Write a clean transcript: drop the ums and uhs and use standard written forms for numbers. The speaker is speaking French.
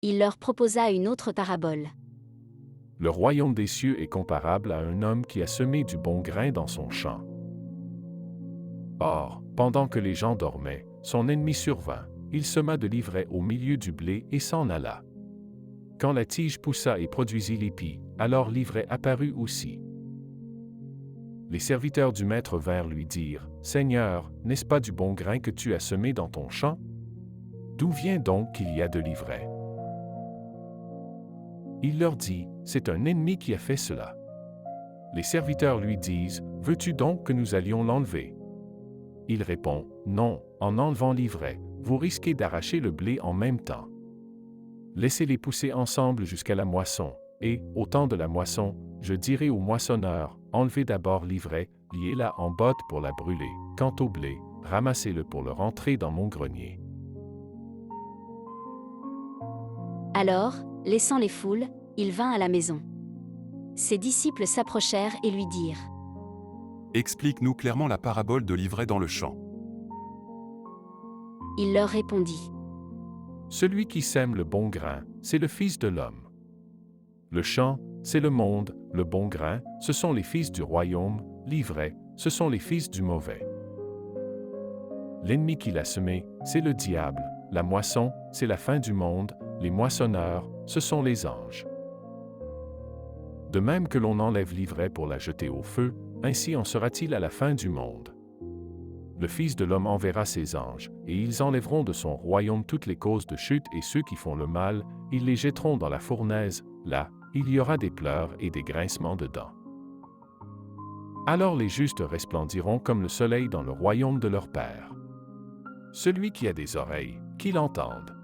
Il leur proposa une autre parabole. Le royaume des cieux est comparable à un homme qui a semé du bon grain dans son champ. Or, pendant que les gens dormaient, son ennemi survint. Il sema de l'ivraie au milieu du blé et s'en alla. Quand la tige poussa et produisit l'épi, alors l'ivraie apparut aussi. Les serviteurs du maître vinrent lui dire, « Seigneur, n'est-ce pas du bon grain que tu as semé dans ton champ? D'où vient donc qu'il y a de l'ivraie? » Il leur dit, « C'est un ennemi qui a fait cela. » Les serviteurs lui disent, « Veux-tu donc que nous allions l'enlever? » Il répond, « Non, en enlevant l'ivraie, vous risquez d'arracher le blé en même temps. Laissez-les pousser ensemble jusqu'à la moisson, et, au temps de la moisson, je dirai au moissonneur, enlevez d'abord l'ivraie, liez-la en botte pour la brûler. Quant au blé, ramassez-le pour le rentrer dans mon grenier. » Alors, laissant les foules, il vint à la maison. Ses disciples s'approchèrent et lui dirent, « Explique-nous clairement la parabole de l'ivraie dans le champ. » Il leur répondit, « Celui qui sème le bon grain, c'est le Fils de l'homme. Le champ, c'est le monde, le bon grain, ce sont les fils du royaume, l'ivraie, ce sont les fils du mauvais. L'ennemi qui l'a semé, c'est le diable, la moisson, c'est la fin du monde, les moissonneurs, ce sont les anges. De même que l'on enlève l'ivraie pour la jeter au feu, ainsi en sera-t-il à la fin du monde. Le Fils de l'homme enverra ses anges, et ils enlèveront de son royaume toutes les causes de chute et ceux qui font le mal, ils les jetteront dans la fournaise, là, il y aura des pleurs et des grincements de dents. Alors les justes resplendiront comme le soleil dans le royaume de leur Père. Celui qui a des oreilles, qu'il entende.